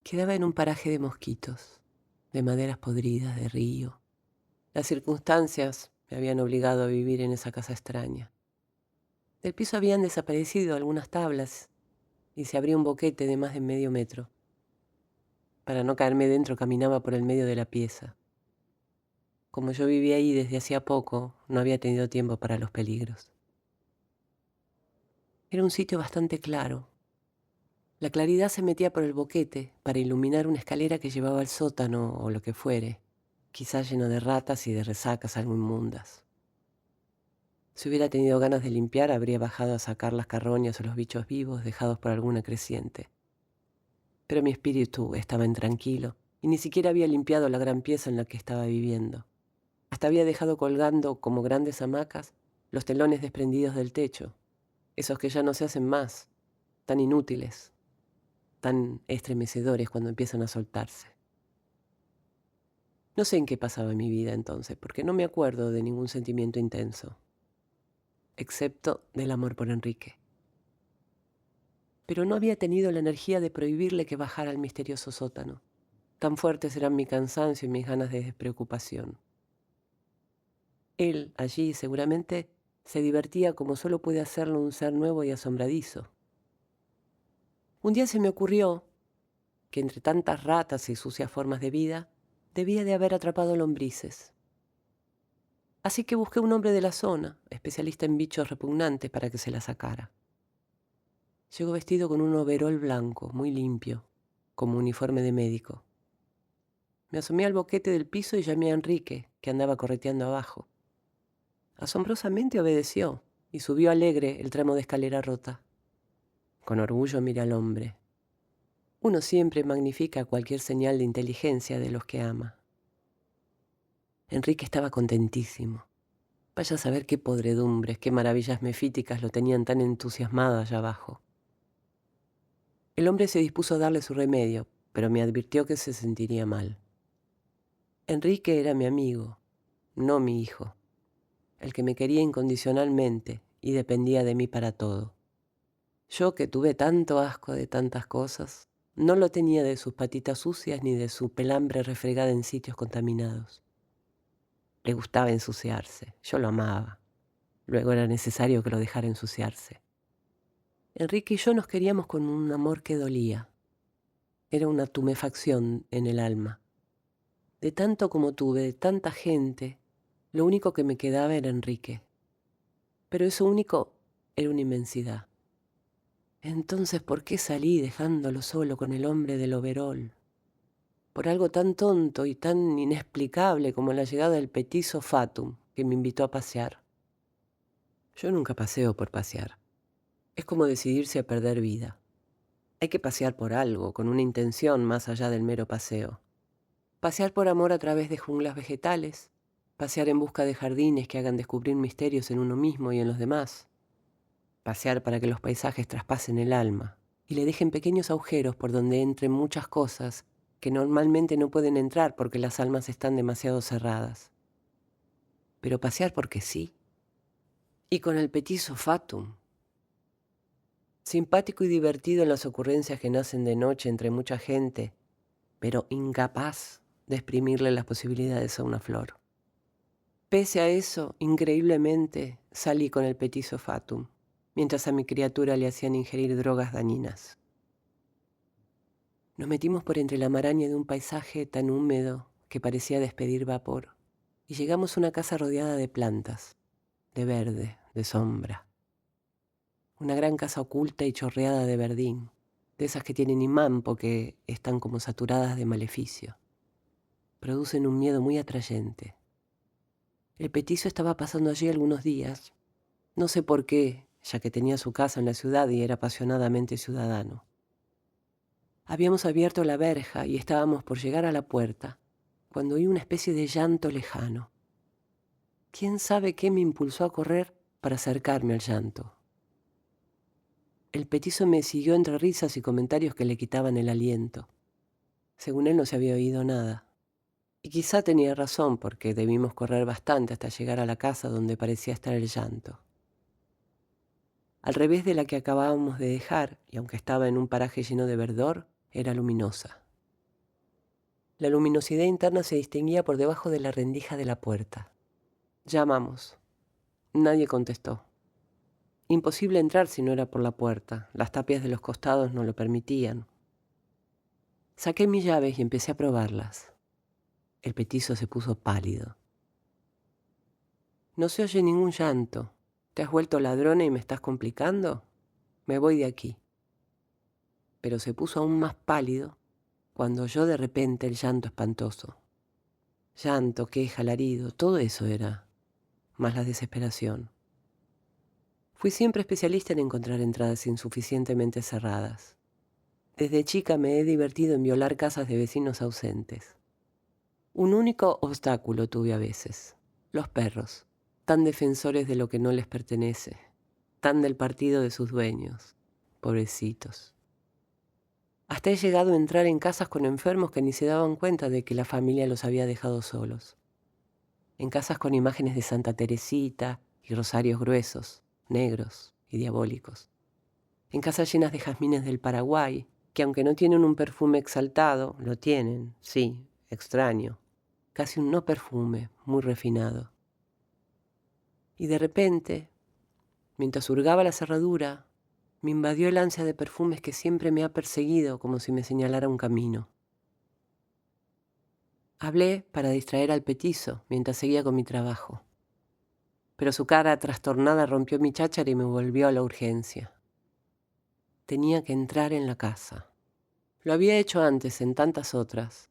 Quedaba en un paraje de mosquitos, de maderas podridas, de río. Las circunstancias me habían obligado a vivir en esa casa extraña. Del piso habían desaparecido algunas tablas y se abría un boquete de más de medio metro. Para no caerme dentro caminaba por el medio de la pieza. Como yo vivía ahí desde hacía poco, no había tenido tiempo para los peligros. Era un sitio bastante claro. La claridad se metía por el boquete para iluminar una escalera que llevaba al sótano o lo que fuere, quizás lleno de ratas y de resacas algo inmundas. Si hubiera tenido ganas de limpiar, habría bajado a sacar las carroñas o los bichos vivos dejados por alguna creciente. Pero mi espíritu estaba intranquilo y ni siquiera había limpiado la gran pieza en la que estaba viviendo. Hasta había dejado colgando como grandes hamacas los telones desprendidos del techo, esos que ya no se hacen más, tan inútiles, tan estremecedores cuando empiezan a soltarse. No sé en qué pasaba en mi vida entonces, porque no me acuerdo de ningún sentimiento intenso, excepto del amor por Enrique. Pero no había tenido la energía de prohibirle que bajara al misterioso sótano. Tan fuertes eran mi cansancio y mis ganas de despreocupación. Él, allí, seguramente, se divertía como solo puede hacerlo un ser nuevo y asombradizo. Un día se me ocurrió que entre tantas ratas y sucias formas de vida, debía de haber atrapado lombrices. Así que busqué un hombre de la zona, especialista en bichos repugnantes, para que se la sacara. Llegó vestido con un overol blanco, muy limpio, como uniforme de médico. Me asomé al boquete del piso y llamé a Enrique, que andaba correteando abajo. Asombrosamente obedeció y subió alegre el tramo de escalera rota. Con orgullo miré al hombre. Uno siempre magnifica cualquier señal de inteligencia de los que ama. Enrique estaba contentísimo. Vaya a saber qué podredumbres, qué maravillas mefíticas lo tenían tan entusiasmado allá abajo. El hombre se dispuso a darle su remedio, pero me advirtió que se sentiría mal. Enrique era mi amigo, no mi hijo, el que me quería incondicionalmente y dependía de mí para todo. Yo, que tuve tanto asco de tantas cosas, no lo tenía de sus patitas sucias ni de su pelambre refregada en sitios contaminados. Le gustaba ensuciarse, yo lo amaba. Luego era necesario que lo dejara ensuciarse. Enrique y yo nos queríamos con un amor que dolía. Era una tumefacción en el alma. De tanto como tuve, de tanta gente, lo único que me quedaba era Enrique. Pero eso único era una inmensidad. Entonces, ¿por qué salí dejándolo solo con el hombre del overol? Por algo tan tonto y tan inexplicable como la llegada del petizo Fatum, que me invitó a pasear. Yo nunca paseo por pasear. Es como decidirse a perder vida. Hay que pasear por algo, con una intención más allá del mero paseo. Pasear por amor a través de junglas vegetales, pasear en busca de jardines que hagan descubrir misterios en uno mismo y en los demás, pasear para que los paisajes traspasen el alma y le dejen pequeños agujeros por donde entren muchas cosas que normalmente no pueden entrar porque las almas están demasiado cerradas. Pero pasear porque sí. Y con el petizo Fatum. Simpático y divertido en las ocurrencias que nacen de noche entre mucha gente, pero incapaz de exprimirle las posibilidades a una flor. Pese a eso, increíblemente, salí con el petizo Fatum, mientras a mi criatura le hacían ingerir drogas dañinas. Nos metimos por entre la maraña de un paisaje tan húmedo que parecía despedir vapor, y llegamos a una casa rodeada de plantas, de verde, de sombra. Una gran casa oculta y chorreada de verdín, de esas que tienen imán porque están como saturadas de maleficio. Producen un miedo muy atrayente. El petizo estaba pasando allí algunos días, no sé por qué, ya que tenía su casa en la ciudad y era apasionadamente ciudadano. Habíamos abierto la verja y estábamos por llegar a la puerta, cuando oí una especie de llanto lejano. ¿Quién sabe qué me impulsó a correr para acercarme al llanto? El petizo me siguió entre risas y comentarios que le quitaban el aliento. Según él no se había oído nada. Y quizá tenía razón, porque debimos correr bastante hasta llegar a la casa donde parecía estar el llanto. Al revés de la que acabábamos de dejar, y aunque estaba en un paraje lleno de verdor, era luminosa. La luminosidad interna se distinguía por debajo de la rendija de la puerta. Llamamos. Nadie contestó. Imposible entrar si no era por la puerta. Las tapias de los costados no lo permitían. Saqué mis llaves y empecé a probarlas. El petizo se puso pálido. No se oye ningún llanto. ¿Te has vuelto ladrona y me estás complicando? Me voy de aquí. Pero se puso aún más pálido cuando oyó de repente el llanto espantoso. Llanto, queja, alarido, todo eso era, más la desesperación. Fui siempre especialista en encontrar entradas insuficientemente cerradas. Desde chica me he divertido en violar casas de vecinos ausentes. Un único obstáculo tuve a veces: los perros, tan defensores de lo que no les pertenece, tan del partido de sus dueños, pobrecitos. Hasta he llegado a entrar en casas con enfermos que ni se daban cuenta de que la familia los había dejado solos. En casas con imágenes de Santa Teresita y rosarios gruesos, negros y diabólicos. En casas llenas de jazmines del Paraguay, que aunque no tienen un perfume exaltado, lo tienen, sí, extraño, casi un no perfume, muy refinado. Y de repente, mientras hurgaba la cerradura, me invadió el ansia de perfumes que siempre me ha perseguido como si me señalara un camino. Hablé para distraer al petizo mientras seguía con mi trabajo. Pero su cara trastornada rompió mi cháchara y me volvió a la urgencia. Tenía que entrar en la casa. Lo había hecho antes en tantas otras,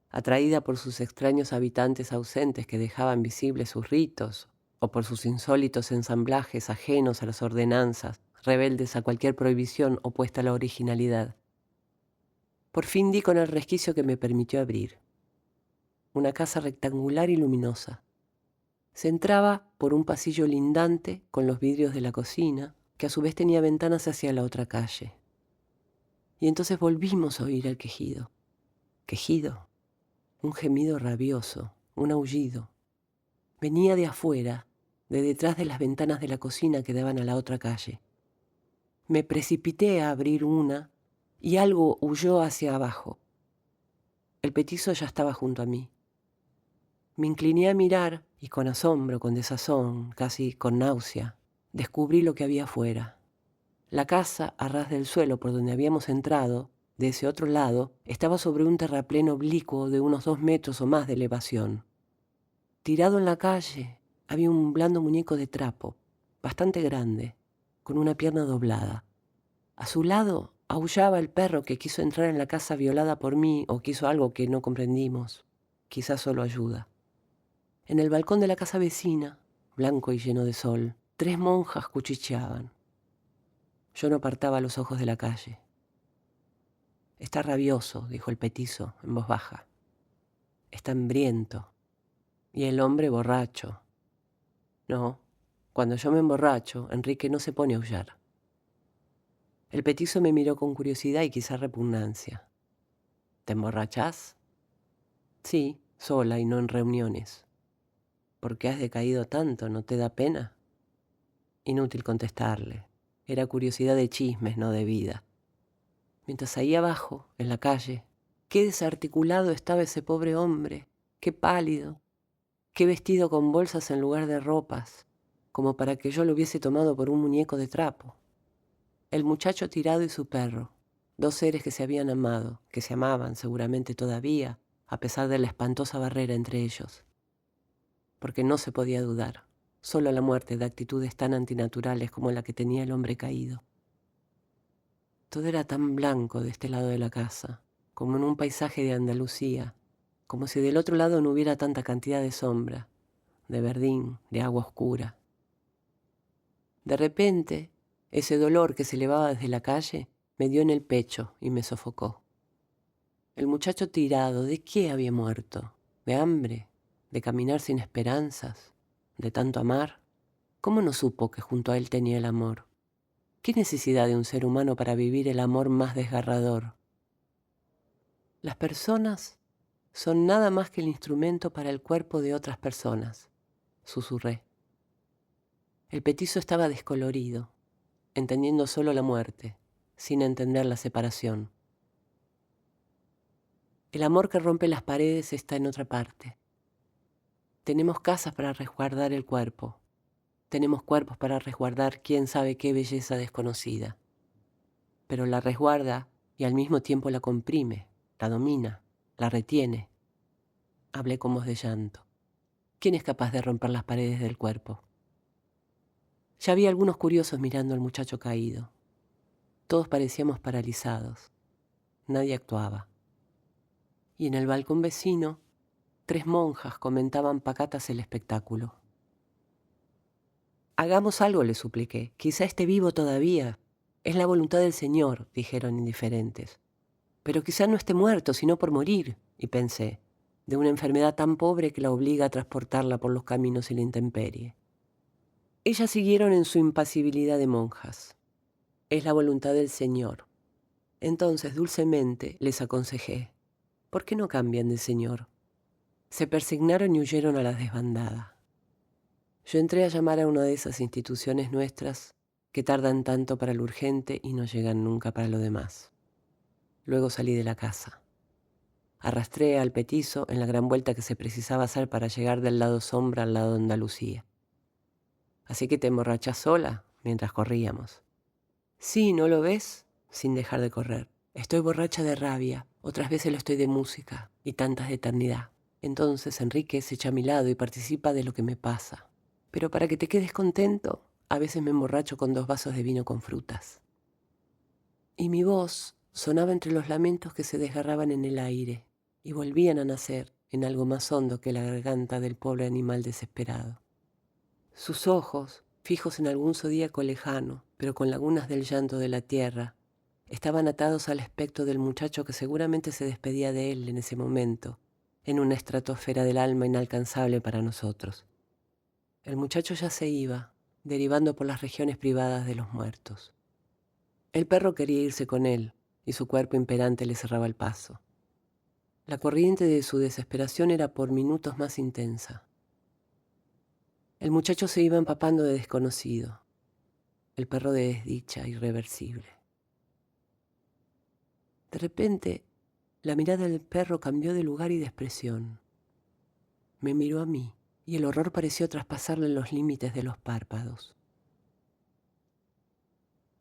atraída por sus extraños habitantes ausentes que dejaban visibles sus ritos, o por sus insólitos ensamblajes ajenos a las ordenanzas, rebeldes a cualquier prohibición opuesta a la originalidad. Por fin di con el resquicio que me permitió abrir. Una casa rectangular y luminosa. Se entraba por un pasillo lindante con los vidrios de la cocina, que a su vez tenía ventanas hacia la otra calle. Y entonces volvimos a oír el quejido. ¿Quejido? Un gemido rabioso, un aullido. Venía de afuera, de detrás de las ventanas de la cocina que daban a la otra calle. Me precipité a abrir una y algo huyó hacia abajo. El petizo ya estaba junto a mí. Me incliné a mirar y con asombro, con desazón, casi con náusea, descubrí lo que había afuera. La casa, a ras del suelo por donde habíamos entrado, de ese otro lado, estaba sobre un terraplén oblicuo de unos 2 metros o más de elevación. Tirado en la calle había un blando muñeco de trapo, bastante grande, con una pierna doblada. A su lado aullaba el perro que quiso entrar en la casa violada por mí o quiso algo que no comprendimos, quizás solo ayuda. En el balcón de la casa vecina, blanco y lleno de sol, 3 monjas cuchicheaban. Yo no apartaba los ojos de la calle. Está rabioso, dijo el petizo en voz baja. Está hambriento. Y el hombre borracho. No, cuando yo me emborracho, Enrique no se pone a aullar. El petizo me miró con curiosidad y quizá repugnancia. ¿Te emborrachás? Sí, sola y no en reuniones. ¿Por qué has decaído tanto? ¿No te da pena? Inútil contestarle. Era curiosidad de chismes, no de vida. Mientras ahí abajo, en la calle, qué desarticulado estaba ese pobre hombre, qué pálido, qué vestido con bolsas en lugar de ropas, como para que yo lo hubiese tomado por un muñeco de trapo. El muchacho tirado y su perro, 2 seres que se habían amado, que se amaban seguramente todavía, a pesar de la espantosa barrera entre ellos. Porque no se podía dudar, solo la muerte de actitudes tan antinaturales como la que tenía el hombre caído. Todo era tan blanco de este lado de la casa, como en un paisaje de Andalucía, como si del otro lado no hubiera tanta cantidad de sombra, de verdín, de agua oscura. De repente, ese dolor que se elevaba desde la calle me dio en el pecho y me sofocó. El muchacho tirado, ¿de qué había muerto? ¿De hambre? ¿De caminar sin esperanzas? ¿De tanto amar? ¿Cómo no supo que junto a él tenía el amor? ¿Qué necesidad de un ser humano para vivir el amor más desgarrador? Las personas son nada más que el instrumento para el cuerpo de otras personas, susurré. El petizo estaba descolorido, entendiendo solo la muerte, sin entender la separación. El amor que rompe las paredes está en otra parte. Tenemos casas para resguardar el cuerpo. Tenemos cuerpos para resguardar quién sabe qué belleza desconocida. Pero la resguarda y al mismo tiempo la comprime, la domina, la retiene. Hablé con voz de llanto. ¿Quién es capaz de romper las paredes del cuerpo? Ya había algunos curiosos mirando al muchacho caído. Todos parecíamos paralizados. Nadie actuaba. Y en el balcón vecino, 3 monjas comentaban pacatas el espectáculo. Hagamos algo, le supliqué. Quizá esté vivo todavía. Es la voluntad del Señor, dijeron indiferentes. Pero quizá no esté muerto, sino por morir, y pensé, de una enfermedad tan pobre que la obliga a transportarla por los caminos y la intemperie. Ellas siguieron en su impasibilidad de monjas. Es la voluntad del Señor. Entonces, dulcemente, les aconsejé, ¿por qué no cambian de Señor? Se persignaron y huyeron a la desbandada. Yo entré a llamar a una de esas instituciones nuestras que tardan tanto para lo urgente y no llegan nunca para lo demás. Luego salí de la casa. Arrastré al petizo en la gran vuelta que se precisaba hacer para llegar del lado sombra al lado de Andalucía. Así que te emborrachás sola mientras corríamos. Sí, ¿no lo ves? Sin dejar de correr. Estoy borracha de rabia, otras veces lo estoy de música y tantas de eternidad. Entonces Enrique se echa a mi lado y participa de lo que me pasa. Pero para que te quedes contento, a veces me emborracho con 2 vasos de vino con frutas. Y mi voz sonaba entre los lamentos que se desgarraban en el aire y volvían a nacer en algo más hondo que la garganta del pobre animal desesperado. Sus ojos, fijos en algún zodíaco lejano, pero con lagunas del llanto de la tierra, estaban atados al espectro del muchacho que seguramente se despedía de él en ese momento, en una estratosfera del alma inalcanzable para nosotros. El muchacho ya se iba, derivando por las regiones privadas de los muertos. El perro quería irse con él, y su cuerpo imperante le cerraba el paso. La corriente de su desesperación era por minutos más intensa. El muchacho se iba empapando de desconocido, el perro de desdicha irreversible. De repente, la mirada del perro cambió de lugar y de expresión. Me miró a mí, y el horror pareció traspasarle los límites de los párpados.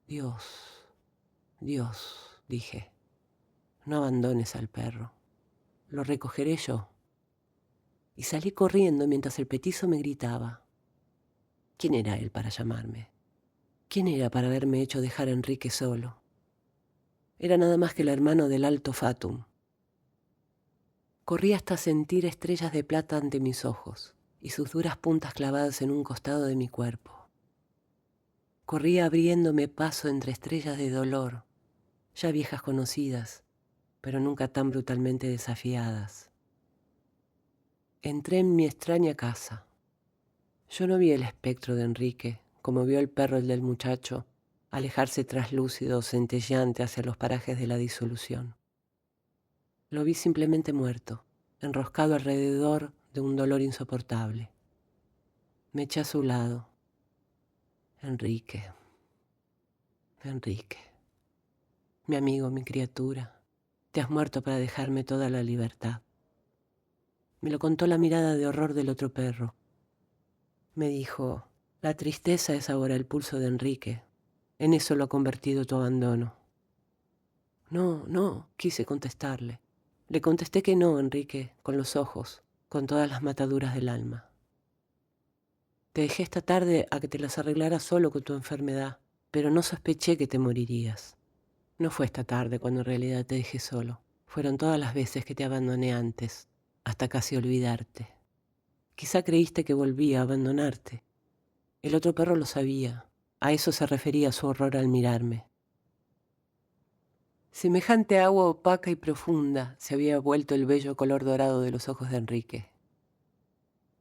Dios, Dios, dije, no abandones al perro, lo recogeré yo. Y salí corriendo mientras el petizo me gritaba. ¿Quién era él para llamarme? ¿Quién era para haberme hecho dejar a Enrique solo? Era nada más que el hermano del Alto Fatum. Corrí hasta sentir estrellas de plata ante mis ojos y sus duras puntas clavadas en un costado de mi cuerpo. Corrí abriéndome paso entre estrellas de dolor, ya viejas conocidas, pero nunca tan brutalmente desafiadas. Entré en mi extraña casa. Yo no vi el espectro de Enrique, como vio el perro el del muchacho, alejarse traslúcido, centelleante hacia los parajes de la disolución. Lo vi simplemente muerto, enroscado alrededor de un dolor insoportable. Me eché a su lado. Enrique, Enrique, mi amigo, mi criatura, te has muerto para dejarme toda la libertad. Me lo contó la mirada de horror del otro perro. Me dijo, la tristeza es ahora el pulso de Enrique. En eso lo ha convertido tu abandono. No, no, quise contestarle. Le contesté que no, Enrique, con los ojos, con todas las mataduras del alma. Te dejé esta tarde a que te las arreglaras solo con tu enfermedad, pero no sospeché que te morirías. No fue esta tarde cuando en realidad te dejé solo. Fueron todas las veces que te abandoné antes, hasta casi olvidarte. Quizá creíste que volvía a abandonarte. El otro perro lo sabía. A eso se refería su horror al mirarme. Semejante agua opaca y profunda se había vuelto el bello color dorado de los ojos de Enrique.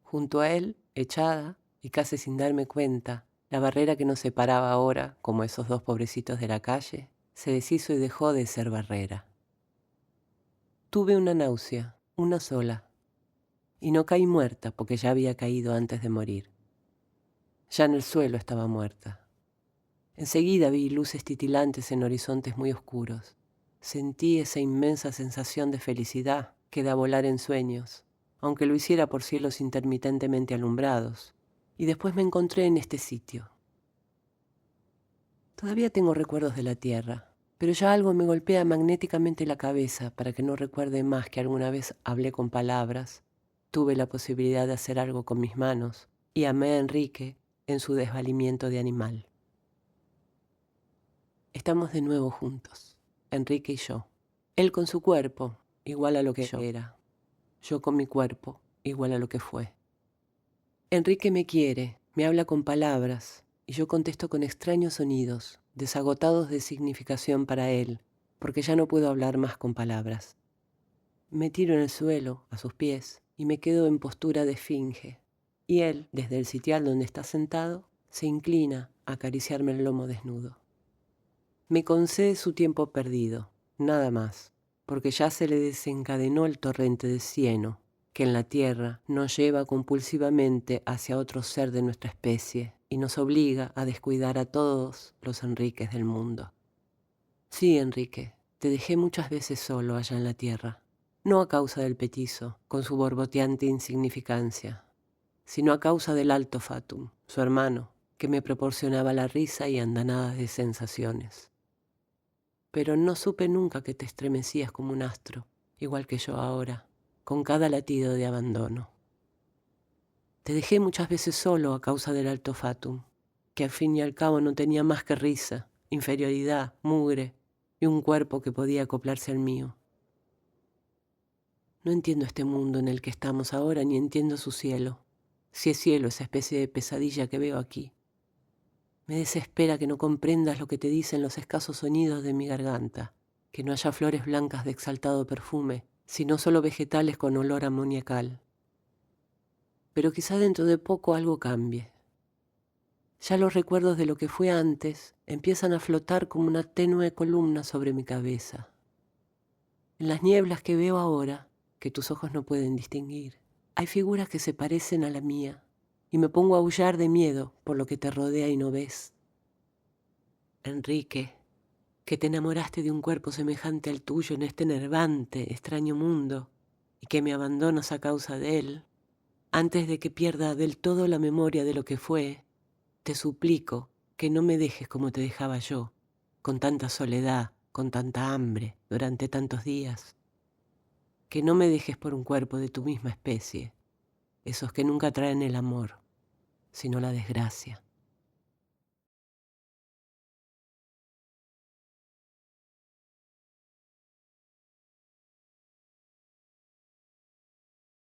Junto a él, echada, y casi sin darme cuenta, la barrera que nos separaba ahora, como esos 2 pobrecitos de la calle, se deshizo y dejó de ser barrera. Tuve una náusea, una sola, y no caí muerta porque ya había caído antes de morir. Ya en el suelo estaba muerta. Enseguida vi luces titilantes en horizontes muy oscuros. sentí esa inmensa sensación de felicidad que da volar en sueños, aunque lo hiciera por cielos intermitentemente alumbrados. Y después me encontré en este sitio. Todavía tengo recuerdos de la tierra, pero ya algo me golpea magnéticamente la cabeza para que no recuerde más que alguna vez hablé con palabras, tuve la posibilidad de hacer algo con mis manos y amé a Enrique en su desvalimiento de animal. Estamos de nuevo juntos, Enrique y yo. Él con su cuerpo, igual a lo que yo era. Yo con mi cuerpo, igual a lo que fue. Enrique me quiere, me habla con palabras, y yo contesto con extraños sonidos, desagotados de significación para él, porque ya no puedo hablar más con palabras. Me tiro en el suelo, a sus pies, y me quedo en postura de esfinge. Y él, desde el sitial donde está sentado, se inclina a acariciarme el lomo desnudo. Me concede su tiempo perdido, nada más, porque ya se le desencadenó el torrente de cieno, que en la tierra nos lleva compulsivamente hacia otro ser de nuestra especie y nos obliga a descuidar a todos los Enriques del mundo. Sí, Enrique, te dejé muchas veces solo allá en la tierra, no a causa del petizo, con su borboteante insignificancia, sino a causa del Alto Fatum, su hermano, que me proporcionaba la risa y andanadas de sensaciones. Pero no supe nunca que te estremecías como un astro, igual que yo ahora, con cada latido de abandono. Te dejé muchas veces solo a causa del Alto Fatum, que al fin y al cabo no tenía más que risa, inferioridad, mugre y un cuerpo que podía acoplarse al mío. No entiendo este mundo en el que estamos ahora ni entiendo su cielo, si es cielo esa especie de pesadilla que veo aquí. Me desespera que no comprendas lo que te dicen los escasos sonidos de mi garganta, que no haya flores blancas de exaltado perfume, sino solo vegetales con olor amoniacal. Pero quizá dentro de poco algo cambie. Ya los recuerdos de lo que fue antes empiezan a flotar como una tenue columna sobre mi cabeza. En las nieblas que veo ahora, que tus ojos no pueden distinguir, hay figuras que se parecen a la mía, y me pongo a aullar de miedo por lo que te rodea y no ves. Enrique, que te enamoraste de un cuerpo semejante al tuyo en este enervante, extraño mundo, y que me abandonas a causa de él, antes de que pierda del todo la memoria de lo que fue, te suplico que no me dejes como te dejaba yo, con tanta soledad, con tanta hambre, durante tantos días. Que no me dejes por un cuerpo de tu misma especie, esos que nunca traen el amor, sino la desgracia.